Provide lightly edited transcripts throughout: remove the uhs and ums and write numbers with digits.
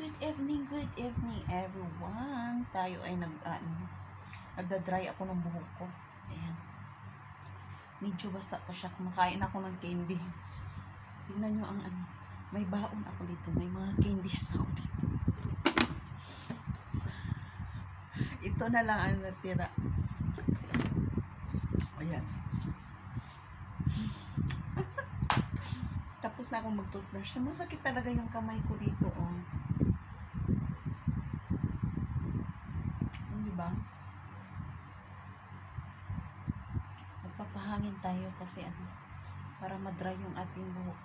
good evening everyone. Tayo ay nagda-dry ako ng buhok ko. Ayan. Medyo basa pa siya. Kumakain ako ng candy. Tingnan nyo ang may baon ako dito. May mga candies ako dito. Ito na lang ang natira. Ayan. Tapos na akong mag-toothbrush. Masakit talaga yung kamay ko dito, oh. Diba? Magpapahangin tayo kasi para ma-dry yung ating buhok.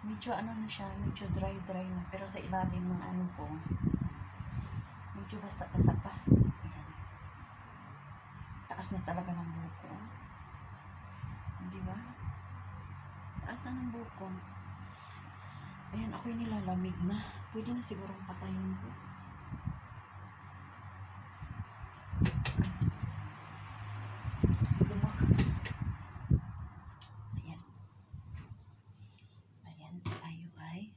Medyo na siya, medyo dry na. Pero sa ilalim ng ko, medyo basa-basa pa. Ayan. Taas na talaga ng buhok ko. Diba? Taas na ng buhok ko. Ayan, ako'y nilalamig na. Pwede na sigurong patayin to. Lumakas. Ayan. Ayan, tayo ay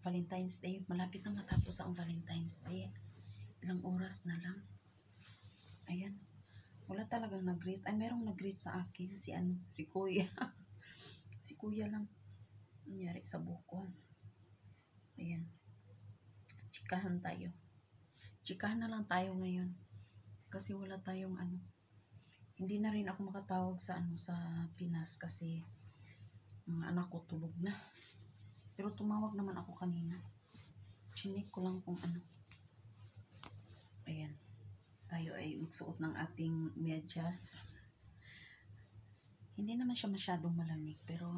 Valentine's Day. Malapit na matapos ang Valentine's Day. Ilang oras na lang. Ayan. Wala talagang nag-greet. Ay, merong nag-greet sa akin. Si Kuya. Si Kuya lang. Nangyari sa buko. Ayan. Chikahan tayo. Chikahan na lang tayo ngayon. Kasi wala tayong Hindi na rin ako makatawag sa sa Pinas kasi mga anak ko tulog na. Pero tumawag naman ako kanina. Chinik ko lang kung Ayan. Tayo ay magsuot ng ating medyas. Hindi naman siya masyadong malamig, pero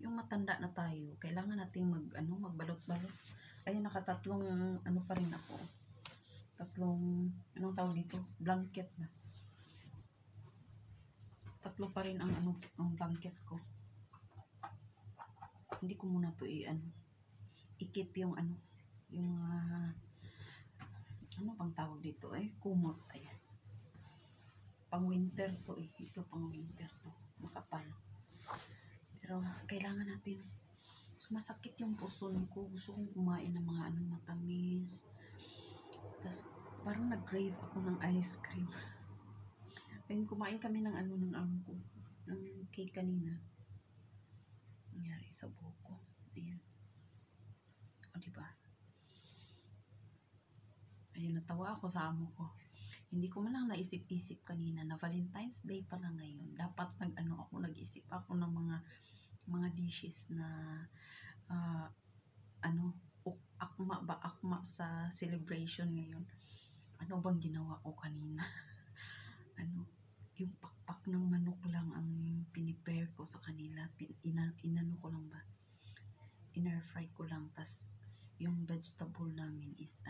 yung matanda na tayo, kailangan nating magbalot-balot. Ayan, nakatatlong pa rin ako. Tatlong, anong tawag dito? Blanket na. Tatlo pa rin ang blanket ko. Hindi ko muna to i-keep yung yung bang tawag dito kumot. Ayan. Pang winter to ito pang winter to. Makapal. Pero kailangan natin. Sumasakit yung puson ko. Gusto kong kumain ng mga matamis. Tapos parang nag-crave ako ng ice cream. Ayun, kumain kami ng ng amo ko. Ng cake kanina. Nangyari sa buhok ko. Ayan. O, diba? Ayun, natawa ako sa amo ko. Hindi ko man lang naisip-isip kanina na Valentine's Day pala ngayon. Dapat nag-isip ako ng mga dishes na akma sa celebration ngayon. Ano bang ginawa ko kanina? Yung pakpak ng manok lang ang pinipare ko sa kanila. Inano ko lang ba? In-air fry ko lang. Tas yung vegetable namin is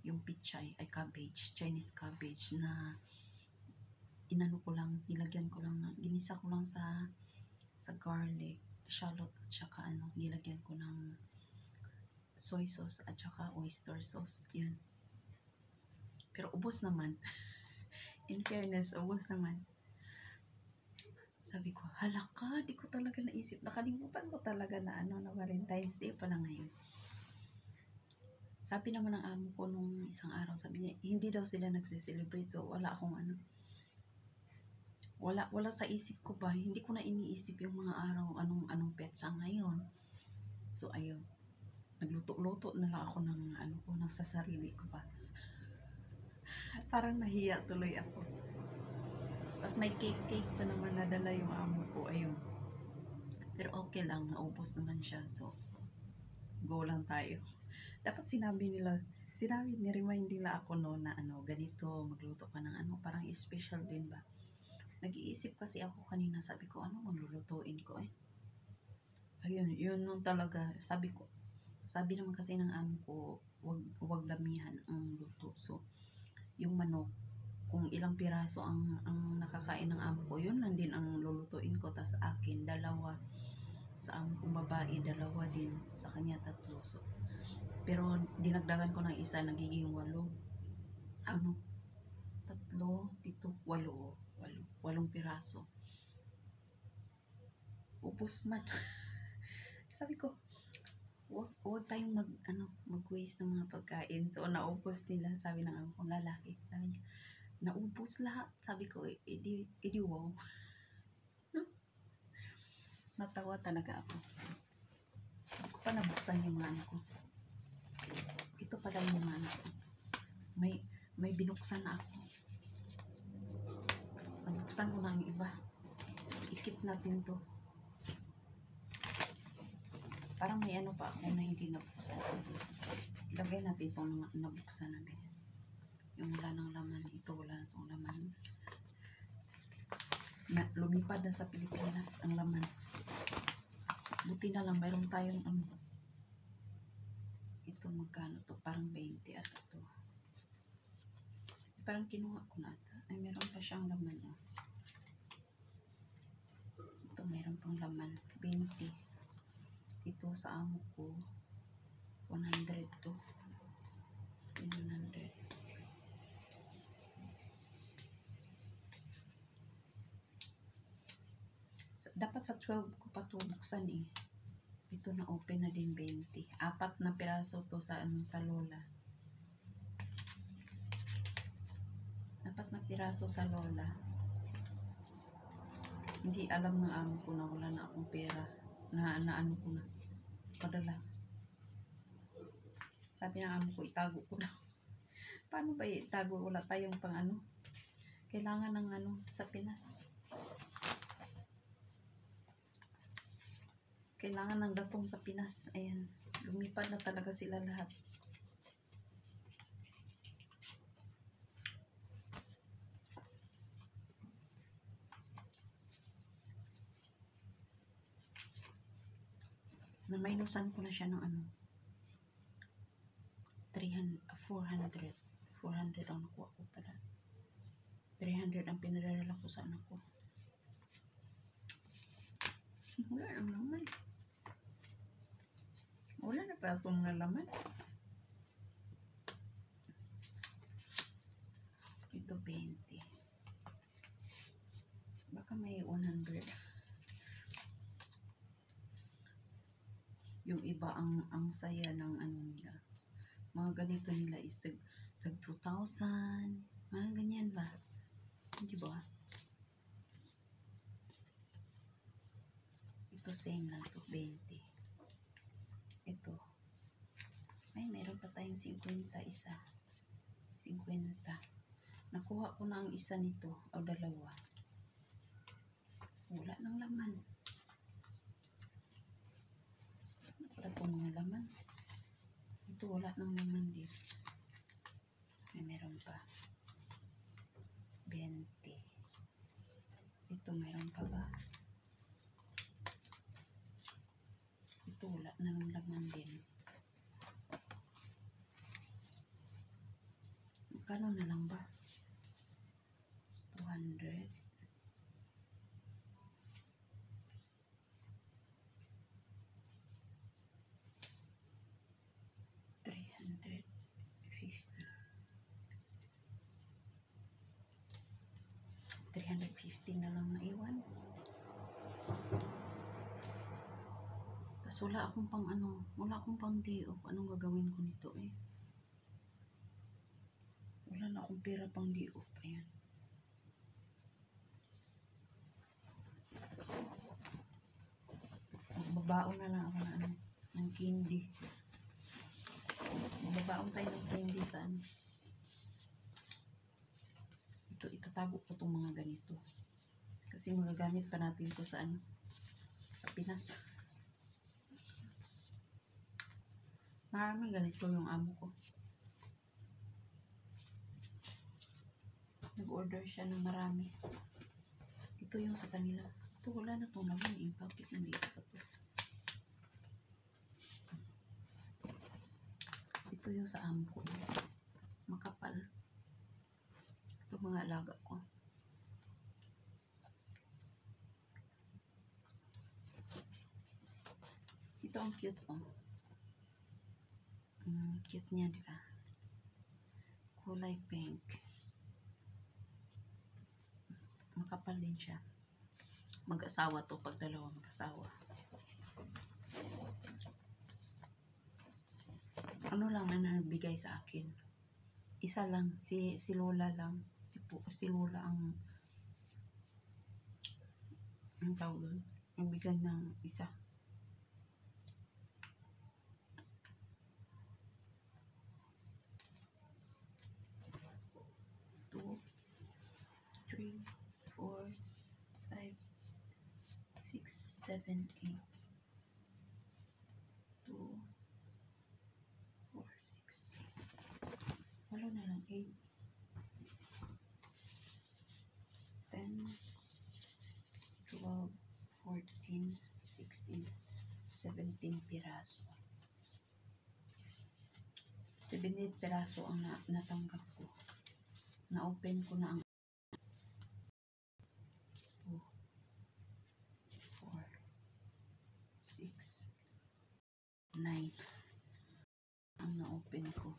yung pichay ay cabbage, Chinese cabbage na nilagyan ko lang, ginisa ko lang sa garlic, shallot at saka nilagyan ko ng soy sauce at saka oyster sauce. Yan. Pero ubos naman. In fairness, ubos naman. Sabi ko, halaka, di ko talaga naisip. Nakalimutan ko talaga na na Valentine's Day pala ngayon. Sabi naman ng amo ko nung isang araw, sabi niya, hindi daw sila nagsiselebrate. So, wala akong wala sa isip ko ba. Hindi ko na iniisip yung mga araw, anong petsa ngayon. So, ayun. Nagluto-luto na lang ako ng ng sa sarili ko ba. Parang nahiya tuloy ako. Tapos may cake pa naman nadala yung amo ko. Ayun. Pero okay lang, naubos naman siya. So, go lang tayo. Dapat ni-remind nila ako na ganito, magluto ka ng parang special din ba. Nag-iisip kasi ako kanina, sabi ko, maglulutuin ko Ayun, yun nung talaga, sabi naman kasi ng amo ko, wag lamihan ang luto. So, yung manok, kung ilang piraso ang nakakain ng amo ko, yun lang din ang lulutuin ko. Tas akin, 2. Sa amo kong babae, 2 din. Sa kanya 3. So, pero dinagdagan ko ng isa, nagiging 8. 3, 7, 8 piraso. Ubos man. Sabi ko, huwag tayong mag-waste ng mga pagkain. So, naubos nila, sabi ng amo kong lalaki. Sabi niya, naubos lahat. Sabi ko, edi wow. Natawa talaga ako. Hindi ko pa nabuksan yung mga anak ko. Ito pala yung mga anak ko. May binuksan na ako. Nabuksan ko na ang iba. I-keep natin to. Parang may ano pa ako na hindi nabuksan. Ilagay natin itong nabuksan natin. Yung wala ng laman. Ito wala ng laman. Lumipad na sa Pilipinas ang laman. Buti na lang mayroon tayong ito magkano to? Parang 20 at ito. Parang kinuha ko na ata. Ay meron pa siyang laman. Oh. Ito meron pang laman. 20. Ito sa amo ko 100 to. 100. Dapat sa 12 ko pa ito buksan eh. Ito na open na din 20. 4 na piraso to sa sa Lola. 4 na piraso sa Lola. Hindi alam ng amo ko na wala na akong pera. Na ano ko na. Padala. Sabi ng amo ko, itago ko na. Paano ba itago? Wala tayong pang ano. Kailangan ng sa Pinas. Kailangan ng datong sa Pinas. Ayan. Lumipad na talaga sila lahat. Na-minusan ko na siya ng 400 ang nakuha ko pala. 300 ang pinadala ko sa anak ko. Wala ang laman. Wala na pala itong laman. Ito 20. Baka may 100. Yung iba ang saya ng nila. Mga ganito nila is tag 2,000. Mga ganyan ba? Hindi ba? Ito same lang to 20. Ito. Ay, meron pa tayong 50 isa. 50. Nakuha ko na ang isa nito o dalawa. Wala nang laman. Ano pala itong mga laman? Ito wala nang laman din. May meron pa. 20. Ito meron pa ba? Ito wala nang laman din. Magkano na lang ba? 200. 350 na lang naiwan. Tapos wala akong pang wala akong pang day off. Anong gagawin ko nito eh? Wala na akong pera pang day off. Ayan. Magbabaon na lang ako ng candy. Magbabaon tayo ng candy sa Ito, itatago ko itong mga ganito. Kasi magagamit pa natin ito sa sa Pinas. Marami ganito yung amo ko. Nag-order siya ng marami. Ito yung sa kanila. Ito wala na itong laman eh. Bakit nandito pa ito? Ito yung sa amo ko. Makapal. Ito mga alaga ko. Ito ang cute oh. Cute niya diba? Kulay pink. Makapal din siya. Mag-asawa to pag dalawa mag-asawa. ano lang na nagbigay sa akin. Isa lang, si Lola lang. Si Lola ang tawag doon. Nagbigay ng isa. 2, 3, 4, 5, 6, 7, 8. 2, 4, 6, 8. Wala na lang. 8, 10, 12, 14, 16, 17 piraso. 17 piraso ang natanggap ko. Na-open ko na ang 2, 4, 6, 9 ang na-open ko.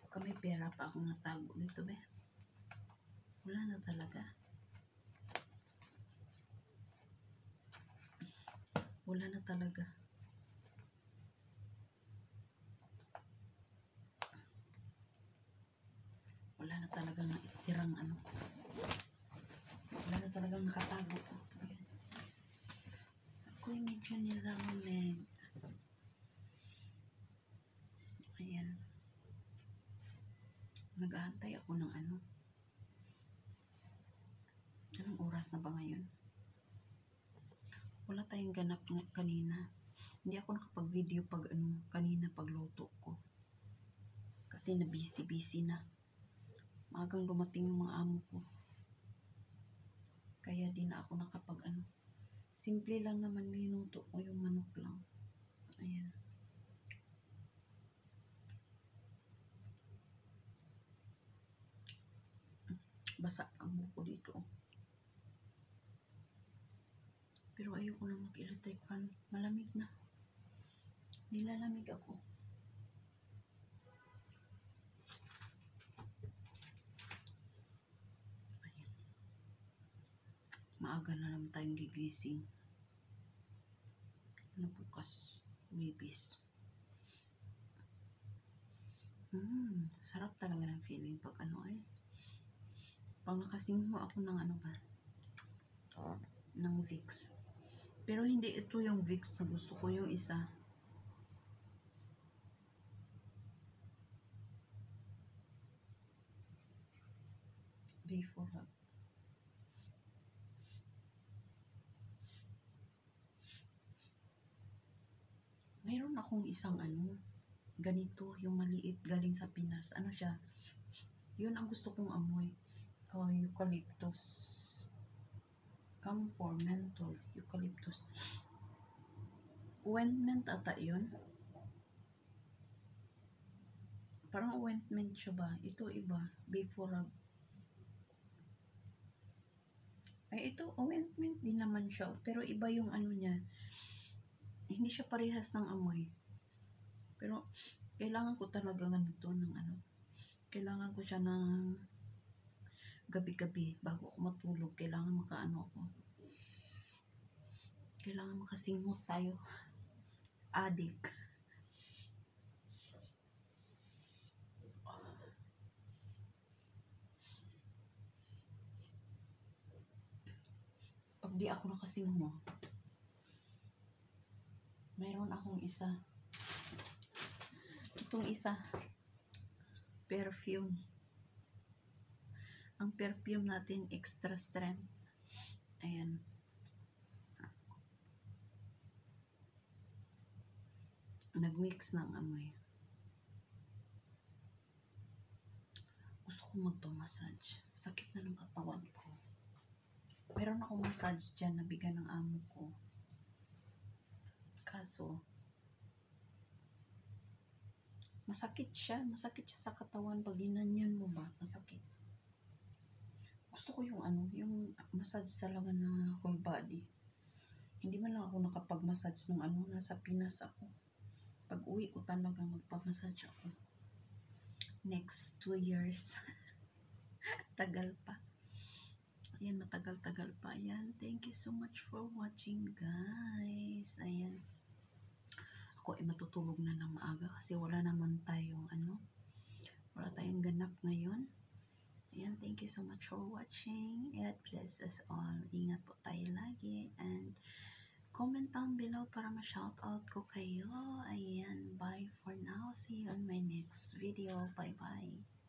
Baka may pera pa akong natago dito, be. Wala na talaga. Wala na talaga. Wala na talagang naitirang ano. Wala na talagang nakatago ko. Ayan. Ako'y medyo nilamig. Ayan. Nag-aantay ako ng ano. Anong oras na ba ngayon? Wala tayong ganap kanina. Hindi ako nakapag-video pag ano, kanina pagluto ko. Kasi na busy na. Maagang dumating yung mga amo ko. Kaya di na ako nakapag ano. Simple lang naman minuto ko yung manok lang. Ayan. Basa ang buko dito. Pero ayoko na mag-electric fan. Malamig na. Nilalamig ako. Ayan. Maaga na naman tayong gigising. Ano bukas? Wibis. Sarap talaga ng feeling pag ano eh. Pag nakasingho ako ng ano ba? Ng Vicks. Pero hindi ito yung Vicks na gusto ko, yung isa. Before hug. Mayroon akong isang ano, ganito, yung maliit galing sa Pinas. Ano siya? Yun ang gusto kong amoy. Eucalyptus. Camphor, menthol, eucalyptus. Ointment ata yun. Parang ointment siya ba? Ito iba. Before hug. Ay, ito ointment din naman siya. Pero iba yung ano niya. Hindi siya parehas ng amoy. Pero, kailangan ko talaga ganito ng ano. Kailangan ko siya ng gabi-gabi bago ako matulog. Kailangan makaano ako. Kailangan makasingot tayo. Addict. Pag di ako nakasingot, mayroon akong isa. Itong isa. Perfume. Ang perfume natin, extra strength. Ayan. Nag-mix ng amoy. Gusto ko magpamassage. Sakit na ng katawan ko. Meron akong massage dyan na bigyan ng amo ko. Kaso, masakit siya sa katawan pag ginanyan mo ba, masakit. Gusto ko yung ano, yung massage talaga na whole body. Hindi man lang ako nakapag-massage nung ano, nasa Pinas ako. Pag uwi ko talaga magpamassage ako. Next 2 years. Tagal pa. Ayan, matagal-tagal pa. Ayan, thank you so much for watching, guys. Ayan. ako ay matutulog na ng maaga kasi wala naman tayong wala tayong ganap ngayon. Ayan, thank you so much for watching. God bless us all. Ingat po tayo lagi. And comment down below para ma-shoutout ko kayo. Ayan, bye for now. See you on my next video. Bye-bye.